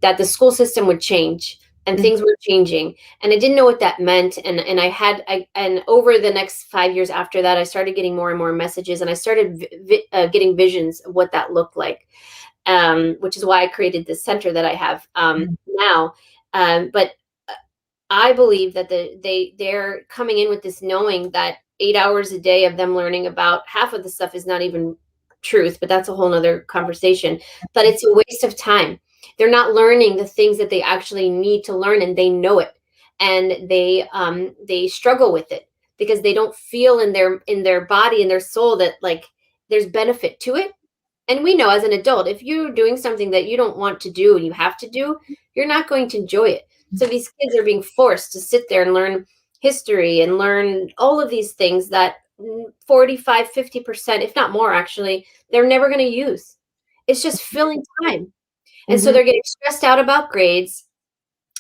that the school system would change and things were changing, and I didn't know what that meant. And and over the next 5 years after that, I started getting more and more messages, and I started getting visions of what that looked like, which is why I created this center that I have now. But I believe that they're coming in with this knowing that 8 hours a day of them learning about half of the stuff is not even truth, but that's a whole nother conversation. But it's a waste of time. They're not learning the things that they actually need to learn, and they know it, and they struggle with it because they don't feel in their body and their soul that like there's benefit to it. And we know as an adult, if you're doing something that you don't want to do and you have to do, you're not going to enjoy it. So these kids are being forced to sit there and learn history and learn all of these things that 45, 50%, if not more, actually, they're never going to use. It's just filling time. And so they're getting stressed out about grades.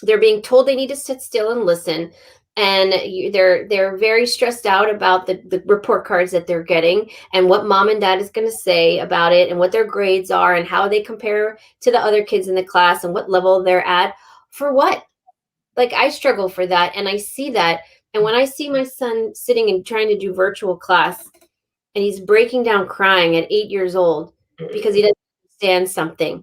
They're being told they need to sit still and listen. And they're very stressed out about the report cards that they're getting and what mom and dad is going to say about it and what their grades are and how they compare to the other kids in the class and what level they're at. For what? Like, I struggle for that, and I see that. And when I see my son sitting and trying to do virtual class, and he's breaking down crying at 8 years old because he doesn't understand something,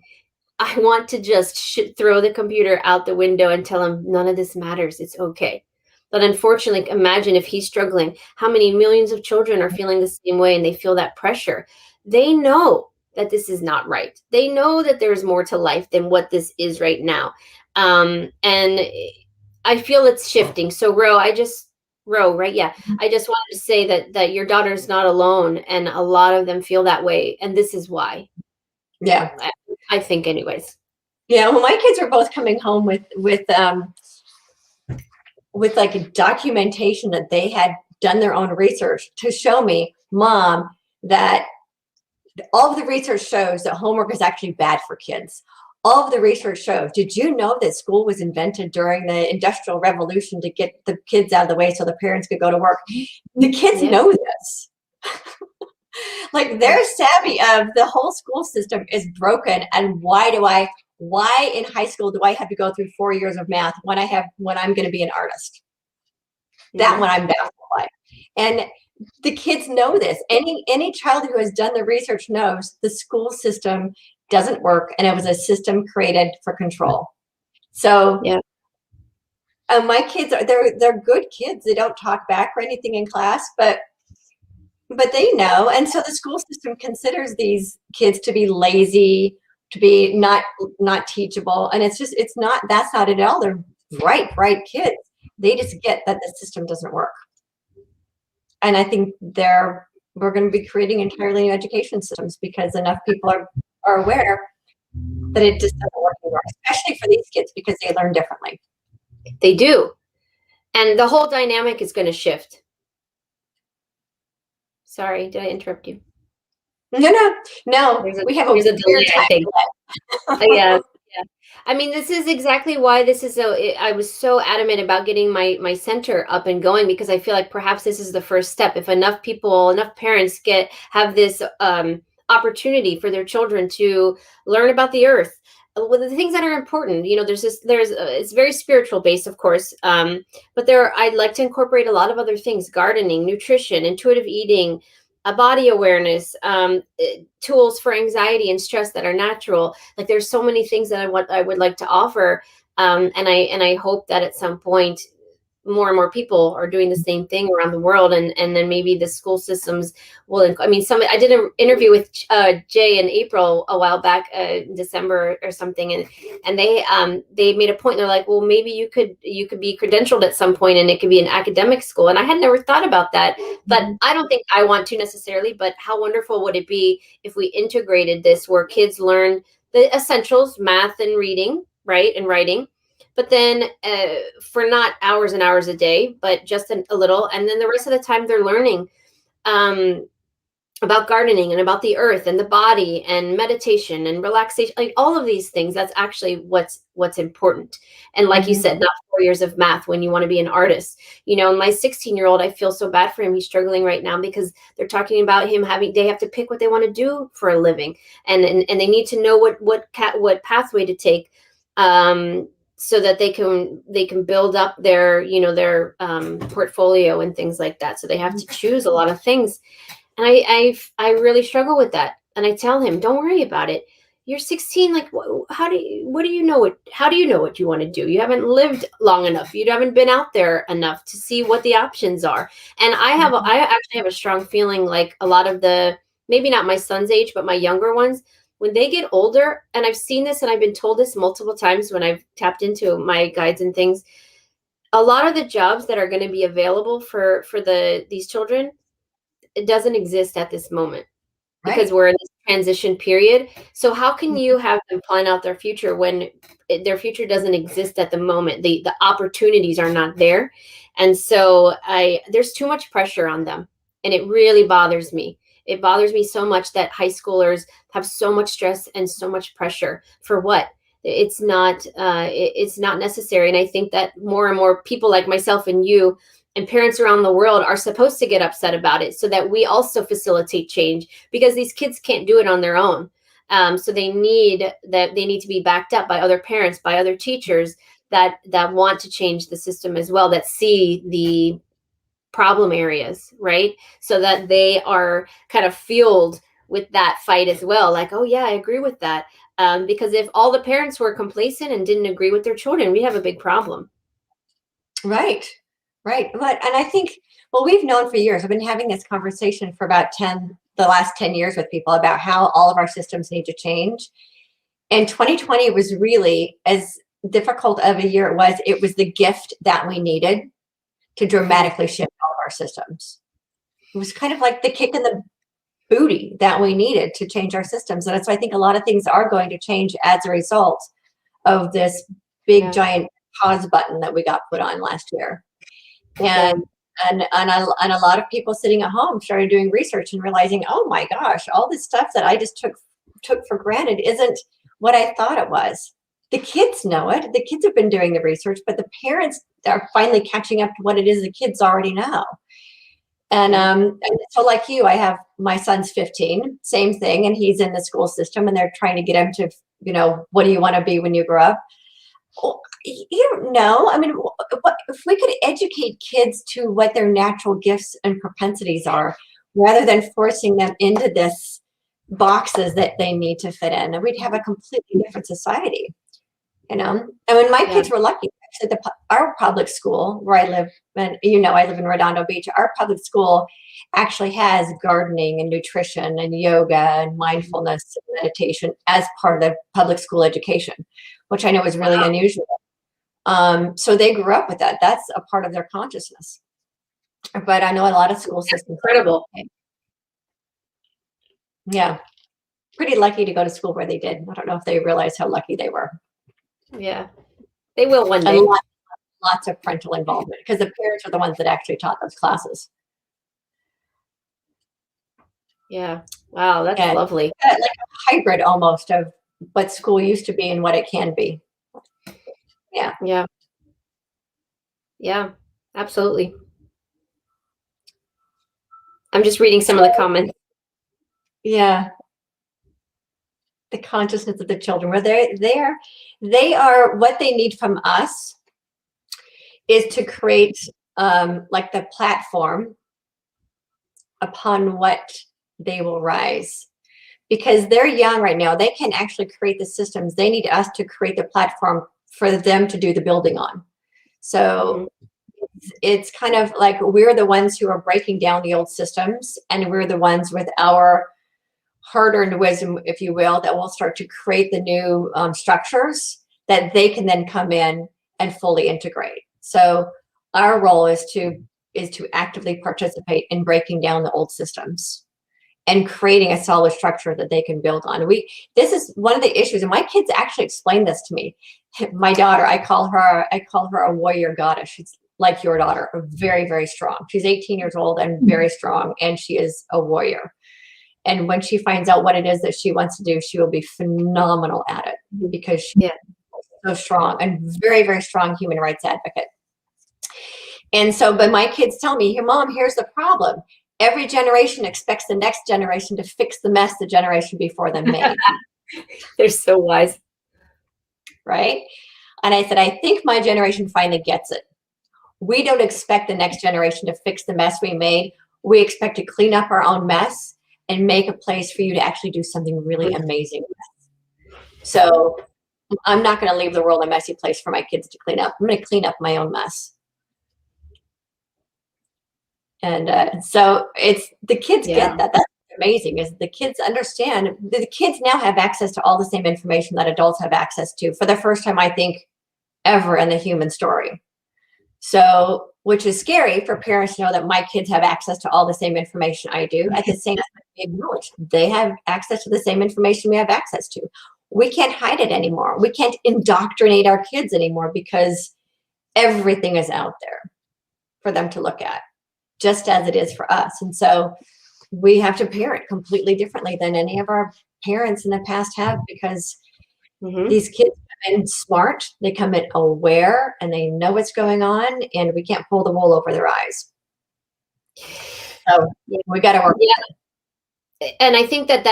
I want to just throw the computer out the window and tell him none of this matters. It's okay. But unfortunately, imagine if he's struggling, how many millions of children are feeling the same way, and they feel that pressure. They know that this is not right. They know that there's more to life than what this is right now. And I feel it's shifting. So right? Yeah. I just wanted to say that your daughter's not alone, and a lot of them feel that way. And this is why. Yeah. I think anyways. Yeah. Well, my kids were both coming home with like a documentation that they had done their own research to show me, Mom, that all of the research shows that homework is actually bad for kids. All of the research shows. Did you know that school was invented during the Industrial Revolution to get the kids out of the way so the parents could go to work? The kids know this. Like, they're savvy of the whole school system is broken, and why in high school do I have to go through 4 years of math when I'm going to be an artist? That when I'm bound for life. And the kids know this. Any child who has done the research knows the school system doesn't work, and it was a system created for control. So my kids they're good kids. They don't talk back or anything in class, but they know. And so the school system considers these kids to be lazy, to be not teachable, and that's not it at all. They're bright kids. They just get that the system doesn't work. And I think we're going to be creating entirely new education systems because enough people are aware that it just doesn't work anymore, especially for these kids because they learn differently. They do. And the whole dynamic is going to shift. Sorry, did I interrupt you? No. We have a delay, I think. Yeah. I mean, this is exactly why I was so adamant about getting my center up and going, because I feel like perhaps this is the first step. If enough parents have this opportunity for their children to learn about the earth, the things that are important, it's very spiritual based, of course. But I'd like to incorporate a lot of other things: gardening, nutrition, intuitive eating, body awareness, tools for anxiety and stress that are natural. Like, there's so many things that I would like to offer. And I hope that at some point more and more people are doing the same thing around the world, and then maybe the school systems will. I did an interview with Jay in April a while back, December or something, and they made a point. They're like, well, maybe you could be credentialed at some point, and it could be an academic school. And I had never thought about that, but I don't think I want to necessarily. But how wonderful would it be if we integrated this, where kids learn the essentials, math and reading, right, and writing, but then for not hours and hours a day, but just a little. And then the rest of the time they're learning about gardening and about the earth and the body and meditation and relaxation, like all of these things. That's actually what's important. And like you said, not 4 years of math when you want to be an artist. My 16-year-old, I feel so bad for him. He's struggling right now because they're talking about him they have to pick what they want to do for a living, and they need to know what pathway to take, so that they can build up their portfolio and things like that. So they have to choose a lot of things. And I really struggle with that. And I tell him, don't worry about it. You're 16. Like, how do you know what you want to do? You haven't lived long enough. You haven't been out there enough to see what the options are. And I actually have a strong feeling like a lot of maybe not my son's age, but my younger ones, when they get older, and I've seen this and I've been told this multiple times when I've tapped into my guides and things, a lot of the jobs that are going to be available for these children, it doesn't exist at this moment because we're in this transition period. So how can you have them plan out their future when their future doesn't exist at the moment? The opportunities are not there. And so there's too much pressure on them. And it really bothers me. It bothers me so much that high schoolers have so much stress and so much pressure for what? It's not necessary. And I think that more and more people like myself and you and parents around the world are supposed to get upset about it so that we also facilitate change, because these kids can't do it on their own. So they need to be backed up by other parents, by other teachers that want to change the system as well, that see the problem areas, right? So that they are kind of fueled with that fight as well. Like, oh yeah, I agree with that. Because if all the parents were complacent and didn't agree with their children, we have a big problem. Right. But, and I think, well, we've known for years, I've been having this conversation for about the last 10 years with people about how all of our systems need to change. And 2020 was really, as difficult of a year it was the gift that we needed to dramatically shift all of our systems. It was kind of like the kick in the booty that we needed to change our systems. And that's why I think a lot of things are going to change as a result of this big, giant pause button that we got put on last year. And a lot of people sitting at home started doing research and realizing, oh my gosh, all this stuff that I just took for granted isn't what I thought it was. The kids know it. The kids have been doing the research, but the parents are finally catching up to what it is the kids already know. And so like you, I have my son's 15, same thing, and he's in the school system, and they're trying to get him to, what do you want to be when you grow up? Well, you don't know. I mean, if we could educate kids to what their natural gifts and propensities are, rather than forcing them into this boxes that they need to fit in, and we'd have a completely different society. And when my kids were lucky, actually, our public school where I live, and I live in Redondo Beach, our public school actually has gardening and nutrition and yoga and mindfulness and meditation as part of the public school education, which I know is really unusual. So they grew up with that. That's a part of their consciousness. But I know a lot of school systems. Incredible. Yeah. Pretty lucky to go to school where they did. I don't know if they realized how lucky they were. Yeah. They will one day. And lots of parental involvement, because the parents are the ones that actually taught those classes. Yeah. Wow, that's lovely. Like a hybrid almost of what school used to be and what it can be. Yeah. Yeah. Yeah, absolutely. I'm just reading some of the comments. Yeah. The consciousness of the children, where they are what they need from us is to create like the platform upon what they will rise, because they're young right now. They can actually create the systems. They need us to create the platform for them to do the building on. So it's kind of like we're the ones who are breaking down the old systems, and we're the ones with our hard-earned wisdom, if you will, that will start to create the new structures that they can then come in and fully integrate. So our role is to actively participate in breaking down the old systems and creating a solid structure that they can build on. This is one of the issues, and my kids actually explained this to me. My daughter, I call her a warrior goddess. She's like your daughter, very, very strong. She's 18 years old and very strong, and she is a warrior. And when she finds out what it is that she wants to do, she will be phenomenal at it because she's so strong and very, very strong human rights advocate. And so, but my kids tell me, "Here, Mom, here's the problem. Every generation expects the next generation to fix the mess the generation before them made." They're so wise. Right? And I said, "I think my generation finally gets it. We don't expect the next generation to fix the mess we made. We expect to clean up our own mess and make a place for you to actually do something really amazing with." So I'm not going to leave the world a messy place for my kids to clean up. I'm going to clean up my own mess. And so it's the kids get that. That's amazing, is the kids understand. The kids now have access to all the same information that adults have access to for the first time, I think, ever in the human story. So, which is scary for parents to know that my kids have access to all the same information I do. At the same time, we acknowledge they have access to the same information we have access to. We can't hide it anymore. We can't indoctrinate our kids anymore because everything is out there for them to look at, just as it is for us. And so we have to parent completely differently than any of our parents in the past have, because these kids come in smart, they come in aware, and they know what's going on, and we can't pull the wool over their eyes. So we got to work. And I think that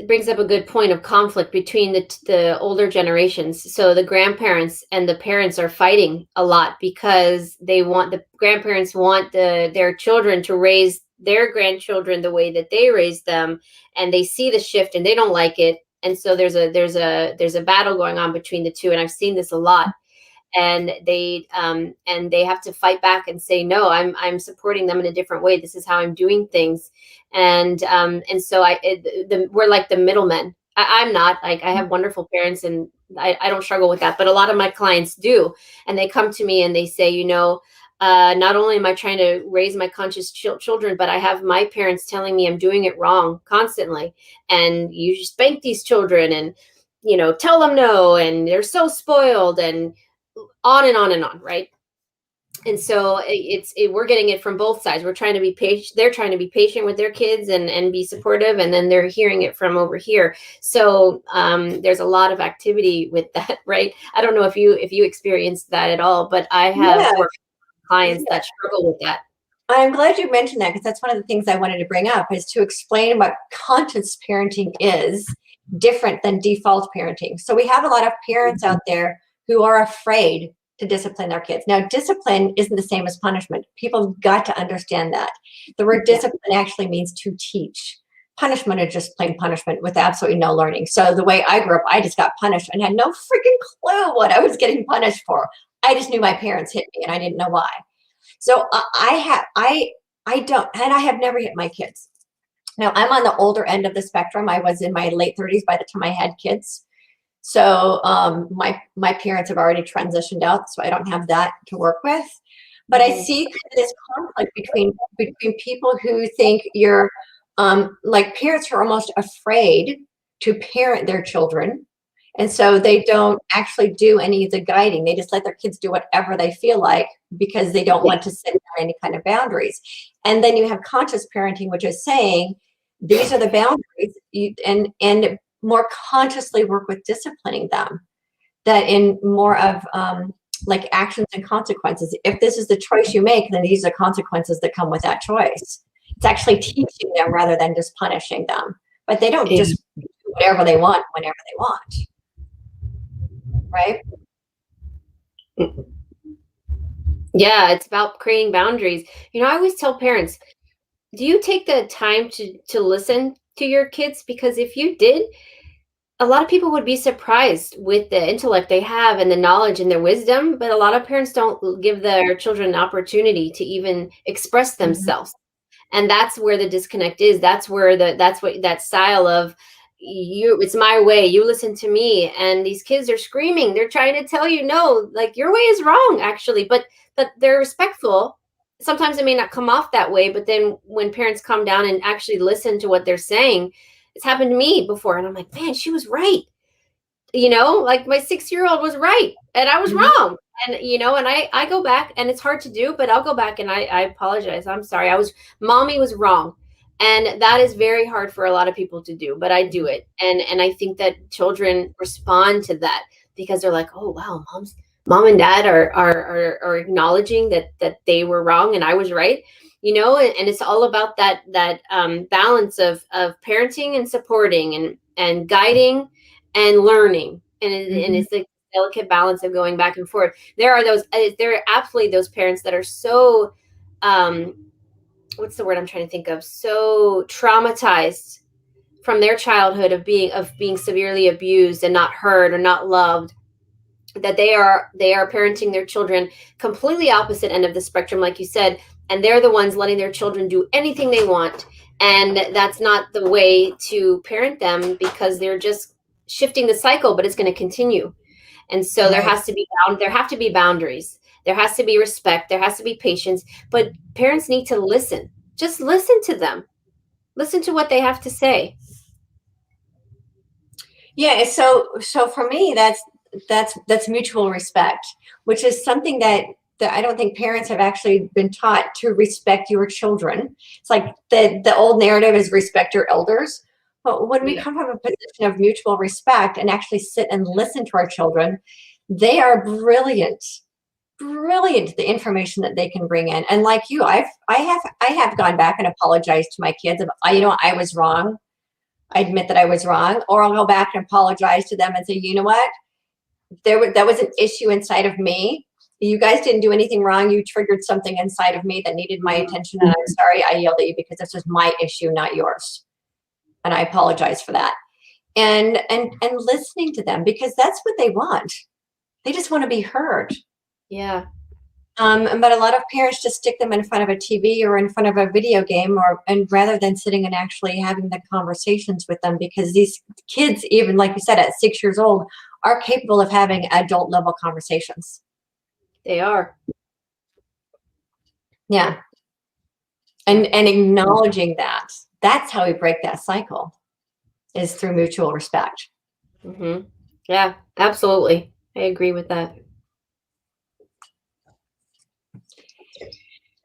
brings up a good point of conflict between the older generations. So the grandparents and the parents are fighting a lot because the grandparents want their children to raise their grandchildren the way that they raised them, and they see the shift and they don't like it. And so there's a battle going on between the two, and I've seen this a lot. And they have to fight back and say, no, I'm supporting them in a different way. This is how I'm doing things. And so we're like the middlemen. I'm not, like, I have wonderful parents, and I don't struggle with that, but a lot of my clients do. And they come to me and they say, not only am I trying to raise my conscious children, but I have my parents telling me I'm doing it wrong constantly. And you spank these children and, tell them no, and they're so spoiled, and on and on and on, right? And so we're getting it from both sides. We're trying to be patient. They're trying to be patient with their kids and be supportive, and then they're hearing it from over here. So there's a lot of activity with that, right? I don't know if you experienced that at all, but I have worked with clients that struggle with that. I'm glad you mentioned that, because that's one of the things I wanted to bring up, is to explain what conscious parenting is different than default parenting. So we have a lot of parents out there who are afraid to discipline their kids. Now, discipline isn't the same as punishment. People have got to understand that. The word discipline actually means to teach. Punishment is just plain punishment with absolutely no learning. So the way I grew up, I just got punished and had no freaking clue what I was getting punished for. I just knew my parents hit me and I didn't know why. So I don't, and I have never hit my kids. Now, I'm on the older end of the spectrum. I was in my late 30s by the time I had kids. So my parents have already transitioned out, so I don't have that to work with. But I see this conflict between people who think you're like, parents are almost afraid to parent their children. And so they don't actually do any of the guiding. They just let their kids do whatever they feel like because they don't want to set any kind of boundaries. And then you have conscious parenting, which is saying, these are the boundaries, and more consciously work with disciplining them, that in more of like actions and consequences. If this is the choice you make, then these are consequences that come with that choice. It's actually teaching them rather than just punishing them. But they don't just do whatever they want whenever they want. Right? Yeah, it's about creating boundaries. I always tell parents, do you take the time to listen to your kids? Because if you did, a lot of people would be surprised with the intellect they have and the knowledge and their wisdom, but a lot of parents don't give their children an opportunity to even express themselves. And that's where the disconnect is. That's where that style of, it's my way, you listen to me, and these kids are screaming, they're trying to tell you, no, like, your way is wrong, actually, but they're respectful. Sometimes it may not come off that way, but then when parents come down and actually listen to what they're saying, it's happened to me before, and I'm like, man, she was right. Like, my 6-year-old was right and I was wrong. And and I go back, and it's hard to do, but I'll go back and I apologize. I'm sorry. Mommy was wrong. And that is very hard for a lot of people to do, but I do it. And I think that children respond to that because they're like, oh wow, mom and dad are acknowledging that they were wrong and I was right. And it's all about that balance of parenting and supporting and guiding and learning. And it's the delicate balance of going back and forth. There are absolutely those parents that are so what's the word I'm trying to think of? So traumatized from their childhood of being severely abused and not heard or not loved, that they are parenting their children completely opposite end of the spectrum, like you said, and they're the ones letting their children do anything they want. And that's not the way to parent them, because they're just shifting the cycle, but it's going to continue. And so there have to be boundaries. There has to be respect. There has to be patience. But parents need to listen. Just listen to them. Listen to what they have to say. Yeah. So for me, that's mutual respect, which is something that I don't think parents have actually been taught, to respect your children. It's like the old narrative is respect your elders. But when we come from a position of mutual respect and actually sit and listen to our children, they are brilliant, the information that they can bring in. And like you, I have gone back and apologized to my kids. I was wrong. I admit that I was wrong, or I'll go back and apologize to them and say, you know what, that was an issue inside of me. You guys didn't do anything wrong. You triggered something inside of me that needed my attention, and I'm sorry I yelled at you because this was my issue, not yours. And I apologize for that. And listening to them, because that's what they want. They just want to be heard. Yeah. But a lot of parents just stick them in front of a TV or in front of a video game, and rather than sitting and actually having the conversations with them, because these kids, even like you said, at 6 years old, are capable of having adult level conversations. They are. Yeah. And acknowledging that. That's how we break that cycle, is through mutual respect. Mm-hmm. Yeah, absolutely. I agree with that.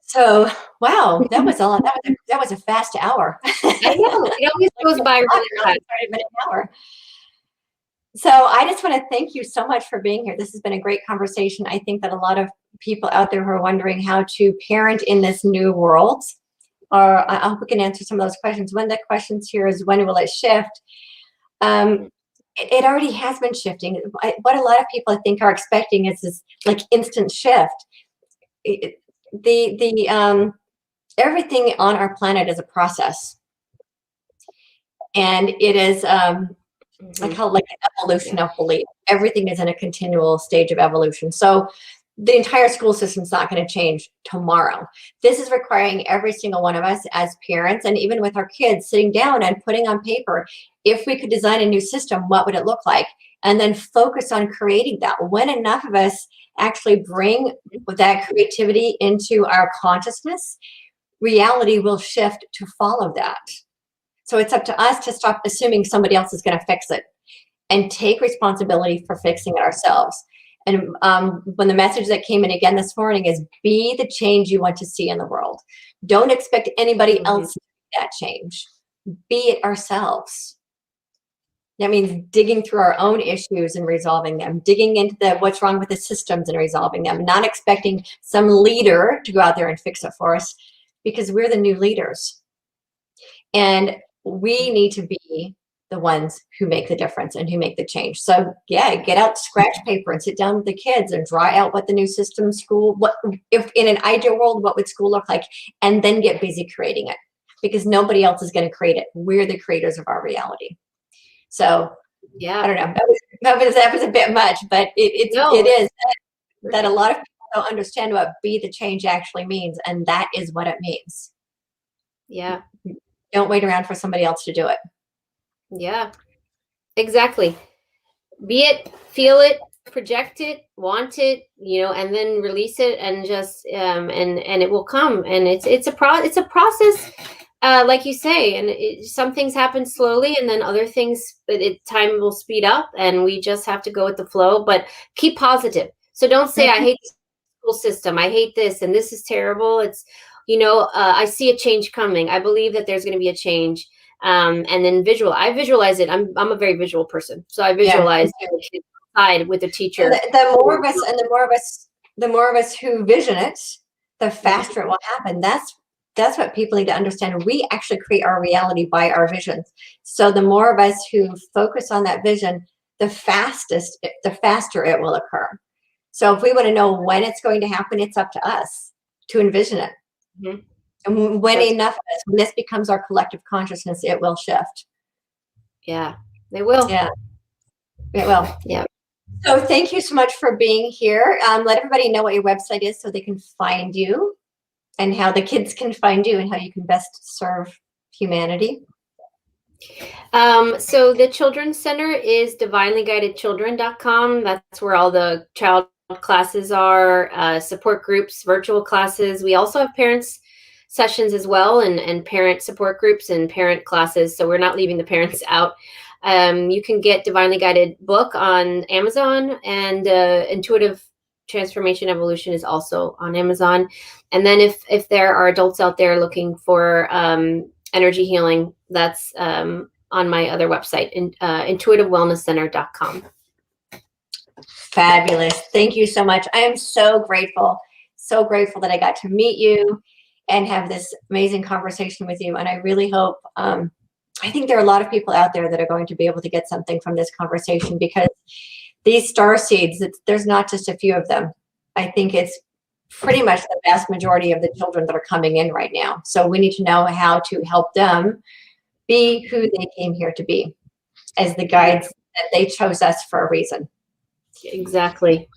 So, wow, that was a fast hour. I know, it always goes by really fast. An hour. So I just want to thank you so much for being here. This has been a great conversation. I think that a lot of people out there who are wondering how to parent in this new world, or I hope we can answer some of those questions. One of the questions here is, when will it shift? It already has been shifting. What a lot of people, I think, are expecting is this like instant shift. Everything on our planet is a process, and it is I call it like an evolution of belief. Everything is in a continual stage of evolution. So the entire school system is not going to change tomorrow. This is requiring every single one of us as parents, and even with our kids, sitting down and putting on paper, if we could design a new system, what would it look like? And then focus on creating that. When enough of us actually bring that creativity into our consciousness, reality will shift to follow that. So it's up to us to stop assuming somebody else is going to fix it and take responsibility for fixing it ourselves. And when the message that came in again this morning is, be the change you want to see in the world. Don't expect anybody else to do that change. Be it ourselves. That means digging through our own issues and resolving them, digging into what's wrong with the systems and resolving them, not expecting some leader to go out there and fix it for us, because we're the new leaders. And we need to be the ones who make the difference and who make the change. So yeah, get out scratch paper and sit down with the kids and draw out what the new system if in an ideal world, what would school look like, and then get busy creating it, because nobody else is going to create it. We're the creators of our reality. So yeah, I don't know. That was a bit much, but it is that a lot of people don't understand what be the change actually means, and that is what it means. Yeah. Don't wait around for somebody else to do it. Yeah, exactly. Be it, feel it, project it, want it, and then release it, and just and it will come. And it's a process, like you say. And some things happen slowly, and then other things, time will speed up, and we just have to go with the flow. But keep positive. So don't say, I hate the school system, I hate this, and this is terrible. It's I see a change coming. I believe that there's going to be a change. And then I visualize it. I'm a very visual person. So I visualize the kids outside with the teacher. The more of us, and the more of us who vision it, the faster it will happen. That's what people need to understand. We actually create our reality by our visions. So the more of us who focus on that vision, the faster it will occur. So if we want to know when it's going to happen, it's up to us to envision it. Mm-hmm. And when enough of us, when this becomes our collective consciousness, it will shift. Yeah, they will. Yeah, it will. Yeah. So thank you so much for being here. Let everybody know what your website is so they can find you, and how the kids can find you, and how you can best serve humanity. So the Children's Center is divinelyguidedchildren.com. That's where all the child classes are, support groups, virtual classes. We also have parents sessions as well, and parent support groups and parent classes. So we're not leaving the parents out. You can get Divinely Guided book on Amazon, and Intuitive Transformation Evolution is also on Amazon. And then if there are adults out there looking for energy healing, that's on my other website, intuitivewellnesscenter.com. Fabulous. Thank you so much. I am so grateful that I got to meet you and have this amazing conversation with you. And I really hope, I think there are a lot of people out there that are going to be able to get something from this conversation, because these star seeds, there's not just a few of them. I think it's pretty much the vast majority of the children that are coming in right now. So we need to know how to help them be who they came here to be, as the guides that they chose us for a reason. Exactly.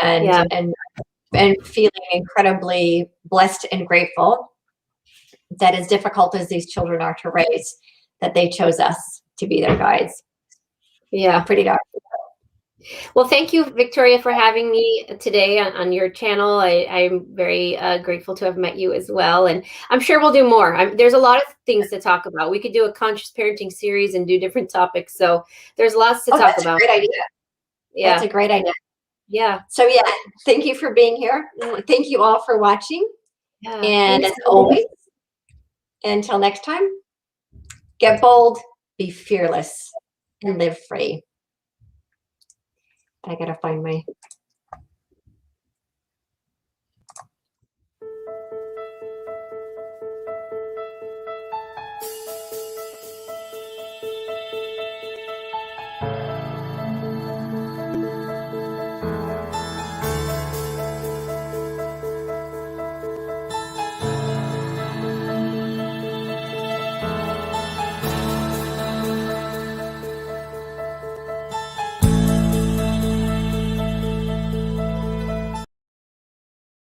And feeling incredibly blessed and grateful that, as difficult as these children are to raise, that they chose us to be their guides. Yeah. Pretty dark. Well, thank you, Victoria, for having me today on your channel. I'm very grateful to have met you as well. And I'm sure we'll do more. There's a lot of things to talk about. We could do a conscious parenting series and do different topics. So there's lots to talk about. That's a great idea. Yeah. That's a great idea. Yeah. So yeah, thank you for being here. Thank you all for watching. Yeah. And as always, until next time, get bold, be fearless, and live free. I gotta find my